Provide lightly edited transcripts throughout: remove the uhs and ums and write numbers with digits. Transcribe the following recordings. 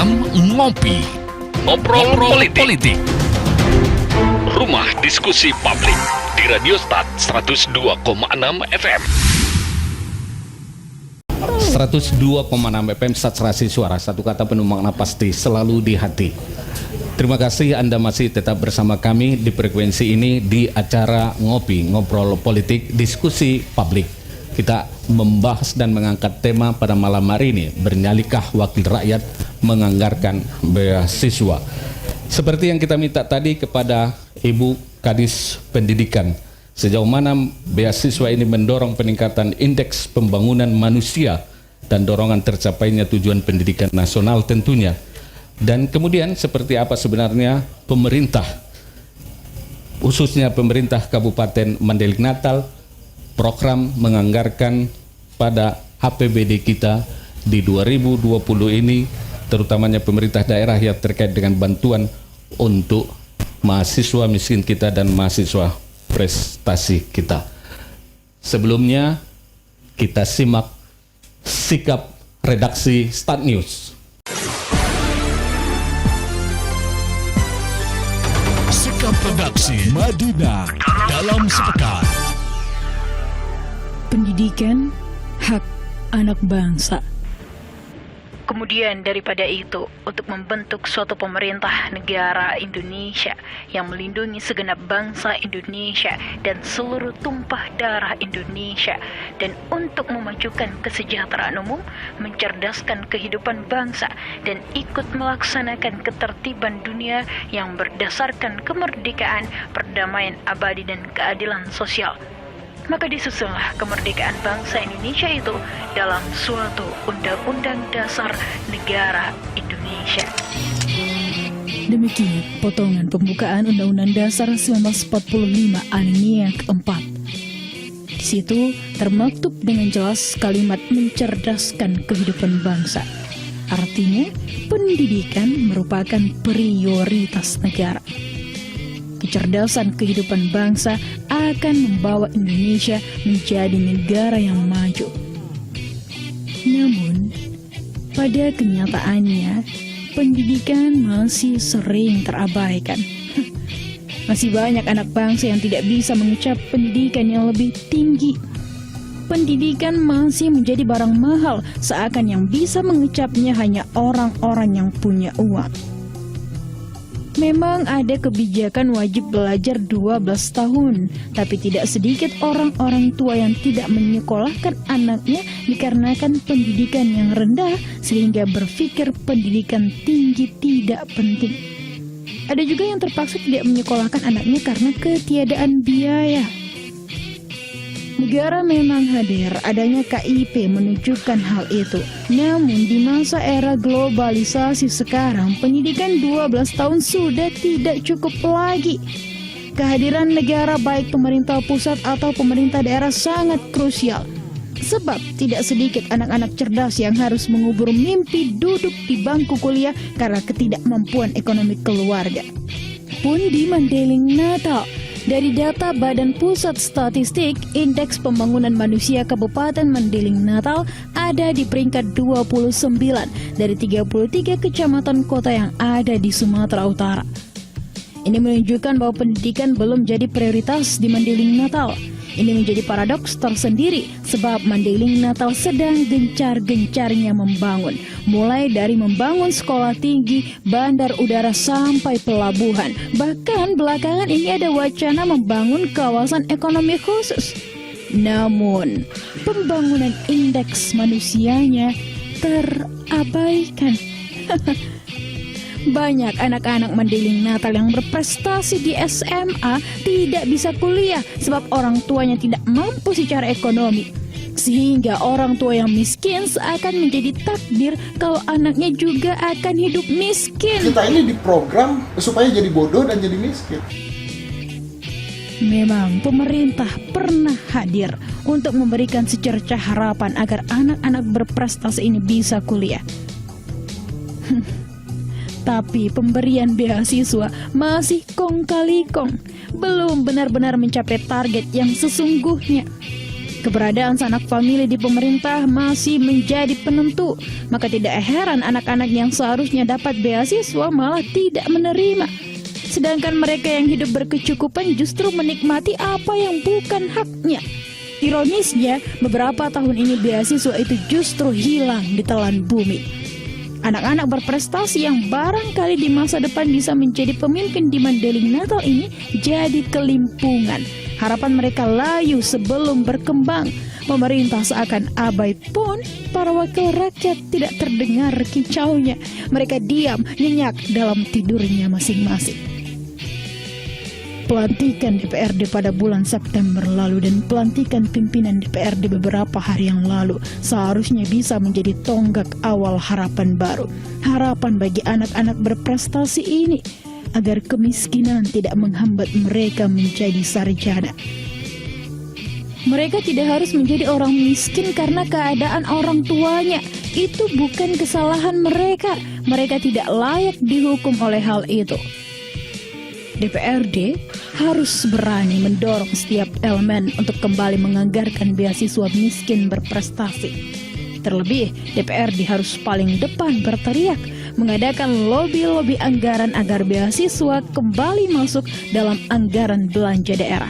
program Ngopi, Ngobrol Politik. Rumah Diskusi Publik di Radio Start 102,6 FM. 102,6 FM Saturasi Suara, satu kata penuh makna pasti selalu di hati. Terima kasih Anda masih tetap bersama kami di frekuensi ini di acara Ngopi, Ngobrol Politik, Diskusi Publik. Kita membahas dan mengangkat tema pada malam hari ini, bernyalinkah wakil rakyat menganggarkan beasiswa. Seperti yang kita minta tadi kepada Ibu Kadis Pendidikan, sejauh mana beasiswa ini mendorong peningkatan indeks pembangunan manusia dan dorongan tercapainya tujuan pendidikan nasional tentunya. Dan kemudian seperti apa sebenarnya pemerintah, khususnya pemerintah Kabupaten Mandailing Natal, program menganggarkan pada APBD kita di 2020 ini, terutamanya pemerintah daerah yang terkait dengan bantuan untuk mahasiswa miskin kita dan mahasiswa prestasi kita. Sebelumnya kita simak sikap redaksi Start News. Sikap redaksi Madinah dalam sepekan. Pendidikan hak anak bangsa. Kemudian daripada itu, untuk membentuk suatu pemerintah negara Indonesia yang melindungi segenap bangsa Indonesia dan seluruh tumpah darah Indonesia, dan untuk memajukan kesejahteraan umum, mencerdaskan kehidupan bangsa, dan ikut melaksanakan ketertiban dunia yang berdasarkan kemerdekaan, perdamaian abadi, dan keadilan sosial. Maka disusunlah kemerdekaan bangsa Indonesia itu dalam suatu Undang-Undang Dasar Negara Indonesia. Demikian potongan pembukaan Undang-Undang Dasar 1945 alinea keempat. Di situ termaktub dengan jelas kalimat mencerdaskan kehidupan bangsa. Artinya, pendidikan merupakan prioritas negara. Kecerdasan kehidupan bangsa akan membawa Indonesia menjadi negara yang maju. Namun, pada kenyataannya, pendidikan masih sering terabaikan. Masih banyak anak bangsa yang tidak bisa mengucap pendidikan yang lebih tinggi. Pendidikan masih menjadi barang mahal, seakan yang bisa mengucapnya hanya orang-orang yang punya uang. Memang ada kebijakan wajib belajar 12 tahun, tapi tidak sedikit orang-orang tua yang tidak menyekolahkan anaknya dikarenakan pendidikan yang rendah sehingga berpikir pendidikan tinggi tidak penting. Ada juga yang terpaksa tidak menyekolahkan anaknya karena ketiadaan biaya. Negara memang hadir, adanya KIP menunjukkan hal itu. Namun di masa era globalisasi sekarang, pendidikan 12 tahun sudah tidak cukup lagi. Kehadiran negara baik pemerintah pusat atau pemerintah daerah sangat krusial. Sebab tidak sedikit anak-anak cerdas yang harus mengubur mimpi duduk di bangku kuliah karena ketidakmampuan ekonomi keluarga. Pun di Mandailing Natal, dari data Badan Pusat Statistik, Indeks Pembangunan Manusia Kabupaten Mandailing Natal ada di peringkat 29 dari 33 kecamatan kota yang ada di Sumatera Utara. Ini menunjukkan bahwa pendidikan belum jadi prioritas di Mandailing Natal. Ini menjadi paradoks tersendiri sebab Mandailing Natal sedang gencar-gencarnya membangun, mulai dari membangun sekolah tinggi, bandar udara sampai pelabuhan. Bahkan belakangan ini ada wacana membangun kawasan ekonomi khusus. Namun, pembangunan indeks manusianya terabaikan. Banyak anak-anak Mandailing Natal yang berprestasi di SMA tidak bisa kuliah sebab orang tuanya tidak mampu secara ekonomi. Sehingga orang tua yang miskin seakan menjadi takdir kalau anaknya juga akan hidup miskin. Kita ini diprogram supaya jadi bodoh dan jadi miskin. Memang pemerintah pernah hadir untuk memberikan secercah harapan agar anak-anak berprestasi ini bisa kuliah. Tapi pemberian beasiswa masih kong kali kong, belum benar-benar mencapai target yang sesungguhnya. Keberadaan sanak famili di pemerintah masih menjadi penentu, maka tidak heran anak-anak yang seharusnya dapat beasiswa malah tidak menerima. Sedangkan mereka yang hidup berkecukupan justru menikmati apa yang bukan haknya. Ironisnya, beberapa tahun ini beasiswa itu justru hilang di telan bumi. Anak-anak berprestasi yang barangkali di masa depan bisa menjadi pemimpin di Mandailing Natal ini jadi kelimpungan. Harapan mereka layu sebelum berkembang. Pemerintah seakan abai pun para wakil rakyat tidak terdengar kicaunya. Mereka diam, nyenyak dalam tidurnya masing-masing. Pelantikan DPRD pada bulan September lalu dan pelantikan pimpinan DPRD beberapa hari yang lalu seharusnya bisa menjadi tonggak awal harapan baru. Harapan bagi anak-anak berprestasi ini agar kemiskinan tidak menghambat mereka menjadi sarjana. Mereka tidak harus menjadi orang miskin karena keadaan orang tuanya. Itu bukan kesalahan mereka. Mereka tidak layak dihukum oleh hal itu. DPRD harus berani mendorong setiap elemen untuk kembali menganggarkan beasiswa miskin berprestasi. Terlebih, DPRD harus paling depan berteriak, mengadakan lobi-lobi anggaran agar beasiswa kembali masuk dalam anggaran belanja daerah.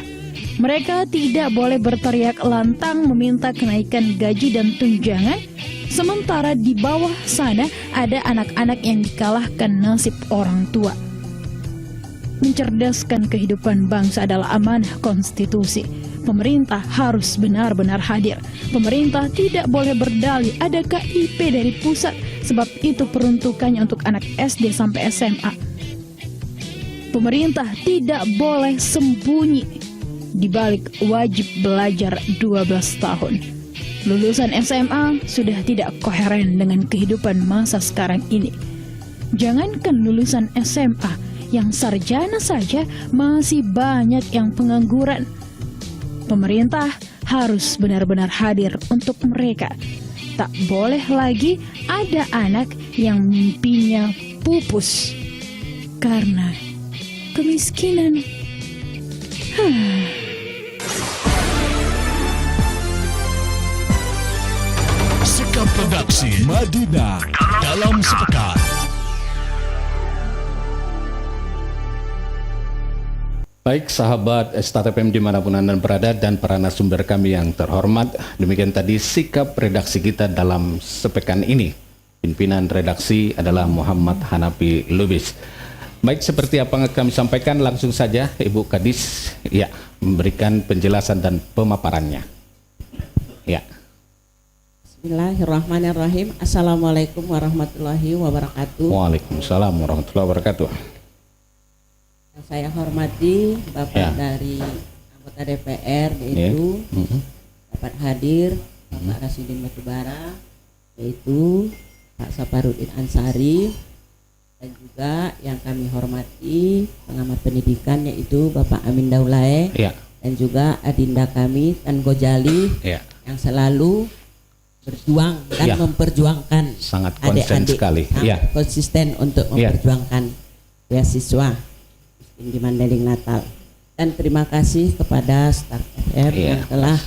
Mereka tidak boleh berteriak lantang meminta kenaikan gaji dan tunjangan, sementara di bawah sana ada anak-anak yang dikalahkan nasib orang tua. Mencerdaskan kehidupan bangsa adalah amanah konstitusi. Pemerintah harus benar-benar hadir. Pemerintah tidak boleh berdalih ada KIP dari pusat, sebab itu peruntukannya untuk anak SD sampai SMA. Pemerintah tidak boleh sembunyi di balik wajib belajar 12 tahun. Lulusan SMA sudah tidak koheren dengan kehidupan masa sekarang ini. Jangankan lulusan SMA, yang sarjana saja masih banyak yang pengangguran. Pemerintah harus benar-benar hadir untuk mereka. Tak boleh lagi ada anak yang mimpinya pupus karena kemiskinan. Sikap Redaksi Madinah dalam sepekan. Baik sahabat Start FM dimanapun Anda berada dan para narasumber kami yang terhormat, demikian tadi sikap redaksi kita dalam sepekan ini. Pimpinan redaksi adalah Muhammad Hanafi Lubis. Baik, seperti apa yang kami sampaikan, langsung saja Ibu Kadis ya memberikan penjelasan dan pemaparannya. Ya. Bismillahirrahmanirrahim. Assalamualaikum warahmatullahi wabarakatuh. Waalaikumsalam warahmatullahi wabarakatuh. Yang saya hormati Bapak dari anggota DPR yaitu dapat hadir Bapak Rasidin Batubara, yaitu Pak Saparudin Ansari, dan juga yang kami hormati pengamat pendidikan yaitu Bapak Amin Daulae, dan juga adinda kami Tan Gojali yang selalu berjuang dan memperjuangkan sangat konsen sekali, konsisten untuk memperjuangkan beasiswa di Mandailing Natal. Dan terima kasih kepada Start FM yang telah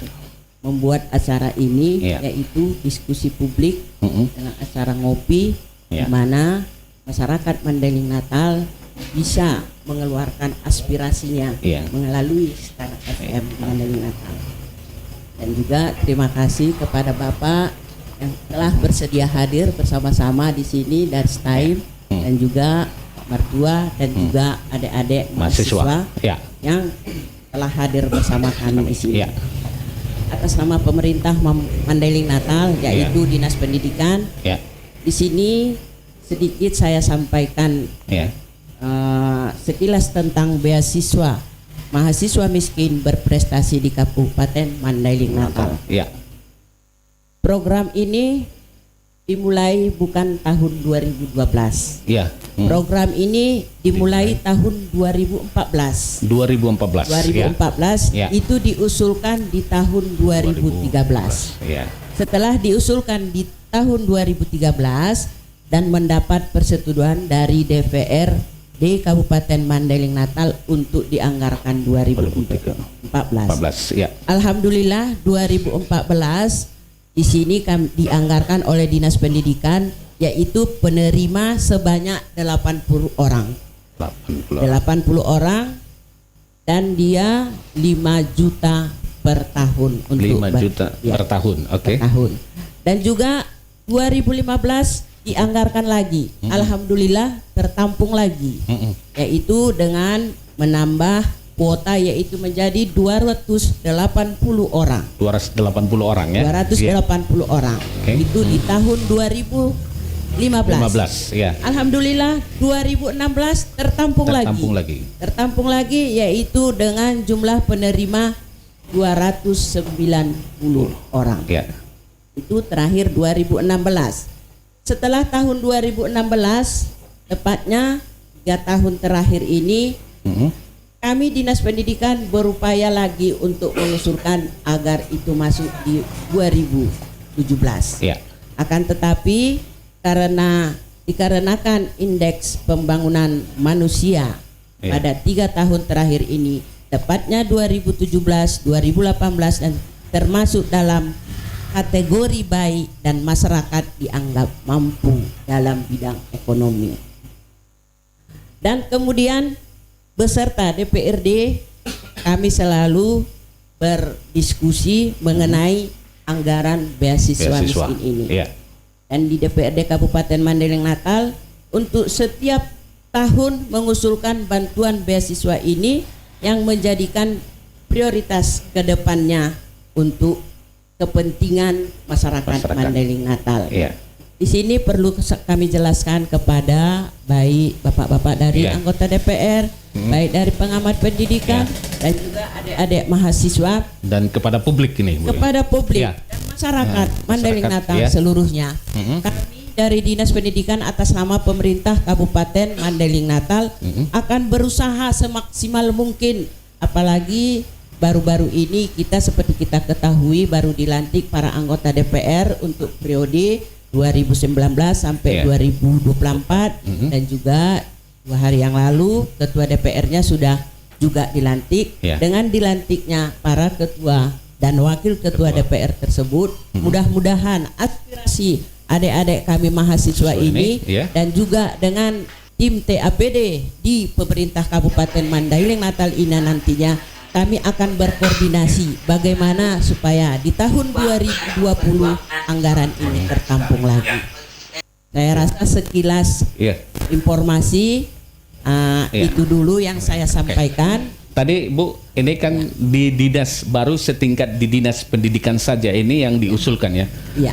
membuat acara ini, yaitu diskusi publik dengan acara ngopi, di mana masyarakat Mandailing Natal bisa mengeluarkan aspirasinya melalui Start FM di Mandailing Natal. Dan juga terima kasih kepada Bapak yang telah bersedia hadir bersama-sama di sini dari STAIM, dan juga mertua dan juga adik-adik mahasiswa yang telah hadir bersama kami di sini. Atas nama pemerintah Mandailing Natal, yaitu Dinas Pendidikan, di sini sedikit saya sampaikan sekilas tentang beasiswa mahasiswa miskin berprestasi di Kabupaten Mandailing Natal. Program ini dimulai bukan tahun 2012. Program ini dimulai tahun 2014. 2014 itu diusulkan di tahun 2013. Setelah diusulkan di tahun 2013 dan mendapat persetujuan dari DPR di Kabupaten Mandailing Natal untuk dianggarkan 2014. 14 ya. Alhamdulillah 2014 di sini dianggarkan oleh Dinas Pendidikan, yaitu penerima sebanyak 80 orang. 80 orang dan dia 5 juta per tahun untuk 5 juta per tahun. Oke. Per tahun. Dan juga 2015 dianggarkan lagi. Alhamdulillah tertampung lagi. Yaitu dengan menambah kuota, yaitu menjadi 280 orang. 280 orang ya. 280 orang. Itu di tahun 2015. Ya. Alhamdulillah 2016 tertampung lagi. Tertampung lagi yaitu dengan jumlah penerima 290 orang. Ya. Itu terakhir 2016. Setelah tahun 2016, tepatnya 3 tahun terakhir ini, kami Dinas Pendidikan berupaya lagi untuk mengusulkan agar itu masuk di 2017. Ya. Akan tetapi dikarenakan indeks pembangunan manusia pada 3 tahun terakhir ini, tepatnya 2017, 2018 dan termasuk dalam kategori baik dan masyarakat dianggap mampu dalam bidang ekonomi. Dan kemudian beserta DPRD kami selalu berdiskusi mengenai anggaran beasiswa miskin ini. Dan di DPRD Kabupaten Mandailing Natal untuk setiap tahun mengusulkan bantuan beasiswa ini yang menjadikan prioritas ke depannya untuk kepentingan masyarakat Mandailing Natal. Di sini perlu kami jelaskan kepada baik bapak-bapak dari anggota DPR, baik dari pengamat pendidikan dan juga adik-adik mahasiswa dan kepada publik ini, Bu. Kepada publik dan masyarakat Mandailing Natal seluruhnya. Kami dari Dinas Pendidikan atas nama pemerintah Kabupaten Mandailing Natal akan berusaha semaksimal mungkin, apalagi baru-baru ini kita seperti kita ketahui baru dilantik para anggota DPR untuk periode 2019 sampai 2024 dan juga 2 hari yang lalu ketua DPR-nya sudah juga dilantik. Dengan dilantiknya para ketua dan wakil ketua DPR tersebut, mudah-mudahan aspirasi adik-adik kami mahasiswa ini dan juga dengan tim TAPD di pemerintah Kabupaten Mandailing Natal ini nantinya kami akan berkoordinasi bagaimana supaya di tahun 2020 anggaran ini tertampung lagi. Saya rasa sekilas informasi itu dulu yang saya sampaikan. Tadi Bu, ini kan di dinas baru setingkat di Dinas Pendidikan saja ini yang diusulkan ya. Iya.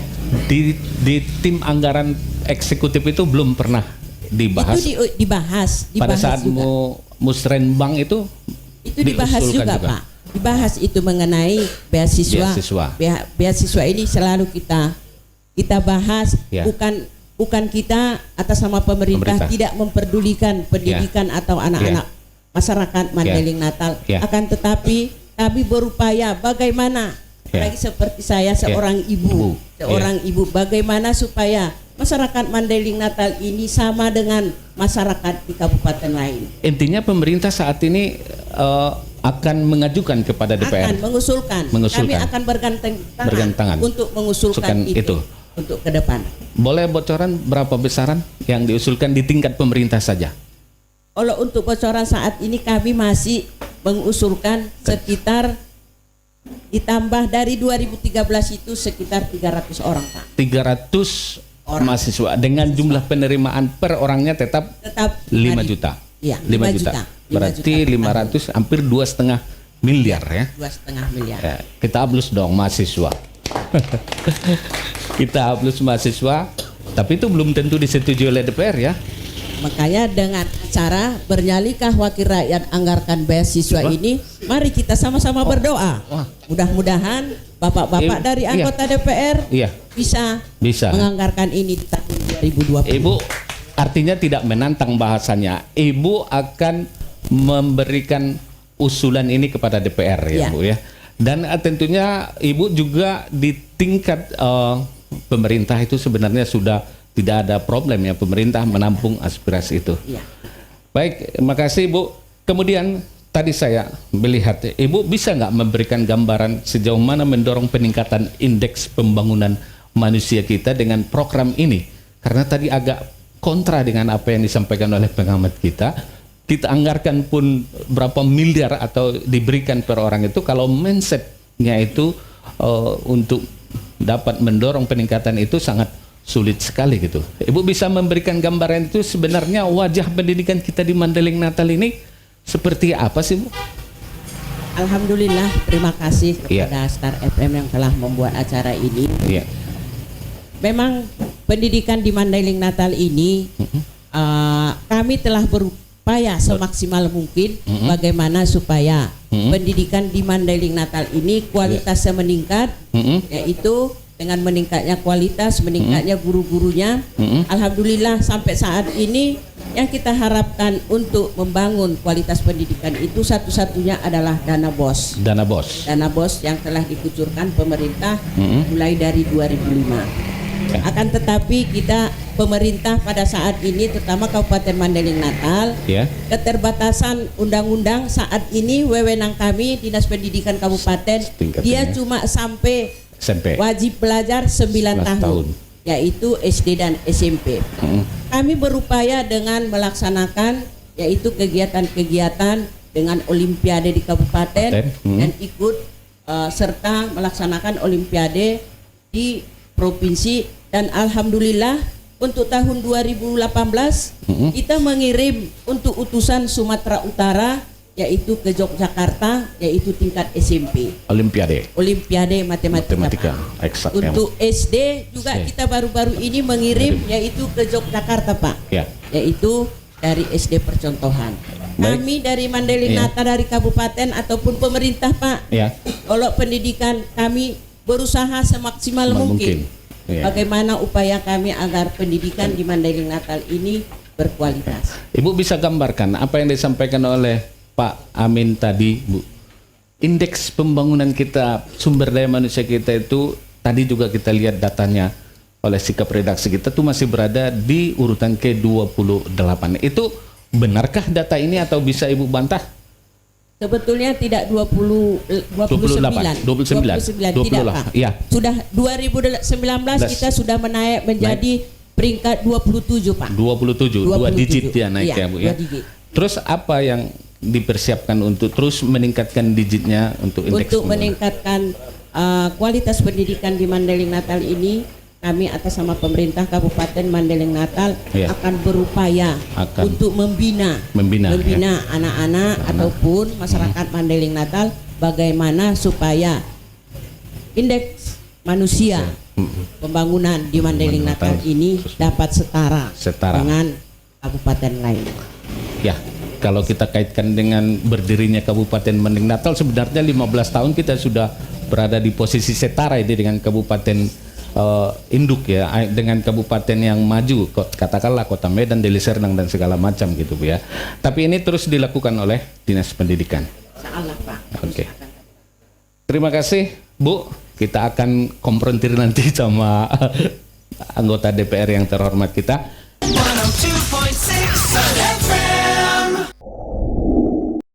Di tim anggaran eksekutif itu belum pernah dibahas. Itu dibahas pada saat musrenbang itu dibahas juga Pak. Dibahas itu mengenai beasiswa. Beasiswa ini selalu kita bahas, bukan kita atas nama pemerintah tidak memperdulikan pendidikan atau anak-anak masyarakat Mandailing Natal. Akan tetapi kami berupaya bagaimana lagi seperti saya seorang ibu, bagaimana supaya masyarakat Mandailing Natal ini sama dengan masyarakat di kabupaten lain. Intinya pemerintah saat ini akan mengajukan kepada DPR. Akan mengusulkan. Kami akan bergantung tangan untuk mengusulkan itu untuk ke depan. Boleh bocoran berapa besaran yang diusulkan di tingkat pemerintah saja? Kalau untuk bocoran saat ini kami masih mengusulkan sekitar ditambah dari 2013 itu sekitar 300 orang Pak. 300 mahasiswa dengan jumlah penerimaan per orangnya tetap 5 juta. Iya, 5 juta. Berarti 500 hampir 2,5 miliar ya. 2,5 miliar. Ya, kita ablus dong mahasiswa. Kita ablus mahasiswa, tapi itu belum tentu disetujui oleh DPR ya. Makanya dengan acara Bernyalikah Wakil Rakyat Anggarkan Beasiswa ini, mari kita sama-sama berdoa. Mudah-mudahan bapak-bapak dari anggota DPR bisa menganggarkan ini di tahun 2020. Ibu artinya tidak menantang bahasanya. Ibu akan memberikan usulan ini kepada DPR ya Bu ya. Dan tentunya Ibu juga di tingkat pemerintah itu sebenarnya sudah tidak ada problem ya, pemerintah menampung aspirasi itu. Baik, terima kasih Bu. Kemudian tadi saya melihat, Ibu bisa nggak memberikan gambaran sejauh mana mendorong peningkatan indeks pembangunan manusia kita dengan program ini? Karena tadi agak kontra dengan apa yang disampaikan oleh pengamat kita. Kita anggarkan pun berapa miliar atau diberikan per orang itu, kalau mindsetnya itu untuk dapat mendorong peningkatan itu sangat sulit sekali gitu. Ibu bisa memberikan gambaran itu sebenarnya wajah pendidikan kita di Mandailing Natal ini seperti apa sih Bu? Alhamdulillah, terima kasih kepada Star FM yang telah membuat acara ini. Memang pendidikan di Mandailing Natal ini kami telah berupaya semaksimal mungkin bagaimana supaya pendidikan di Mandailing Natal ini kualitasnya meningkat, yaitu dengan meningkatnya kualitas, meningkatnya guru-gurunya. Alhamdulillah sampai saat ini yang kita harapkan untuk membangun kualitas pendidikan itu satu-satunya adalah dana BOS. Dana BOS yang telah dikucurkan pemerintah mulai dari 2005. Akan tetapi kita pemerintah pada saat ini, terutama Kabupaten Mandailing Natal, keterbatasan undang-undang saat ini wewenang kami Dinas Pendidikan Kabupaten dia cuma sampai SMP. Wajib belajar 9 tahun, yaitu SD dan SMP. Kami berupaya dengan melaksanakan yaitu kegiatan-kegiatan dengan olimpiade di kabupaten dan ikut serta melaksanakan olimpiade di provinsi, dan alhamdulillah untuk tahun 2018 kita mengirim untuk utusan Sumatera Utara yaitu ke Yogyakarta, yaitu tingkat SMP. Olimpiade matematika. Eksak. Untuk SD juga kita baru-baru ini mengirim yaitu ke Yogyakarta Pak. Yaitu dari SD percontohan. Kami dari Mandailing Natal, dari kabupaten ataupun pemerintah Pak. Kalau pendidikan kami berusaha semaksimal mungkin. Bagaimana upaya kami agar pendidikan di Mandailing Natal ini berkualitas. Ibu bisa gambarkan apa yang disampaikan oleh Pak Amin tadi, Bu. Indeks pembangunan kita, sumber daya manusia kita itu tadi juga kita lihat datanya oleh sikap redaksi kita tuh masih berada di urutan ke-28. Itu benarkah data ini atau bisa Ibu bantah? Sebetulnya tidak 29. Tidak Pak. Sudah 2019 kita sudah menaik menjadi peringkat 27 Pak. 27. 2 digit ya naiknya Bu ya. Terus apa yang dipersiapkan untuk terus meningkatkan digitnya untuk indeks untuk meningkatkan kualitas pendidikan di Mandailing Natal ini? Kami atas nama pemerintah Kabupaten Mandailing Natal akan berupaya untuk membina anak-anak ataupun masyarakat Mandailing Natal bagaimana supaya indeks manusia pembangunan di Mandailing Natal ini dapat setara dengan kabupaten lain. Kalau kita kaitkan dengan berdirinya Kabupaten Mandailing Natal, sebenarnya 15 tahun kita sudah berada di posisi setara ini dengan kabupaten induk ya, dengan kabupaten yang maju, katakanlah Kota Medan, Deli Serdang dan segala macam gitu Bu ya. Tapi ini terus dilakukan oleh Dinas Pendidikan. Insyaallah Pak. Oke. Terima kasih Bu. Kita akan konfrontir nanti sama anggota DPR yang terhormat kita.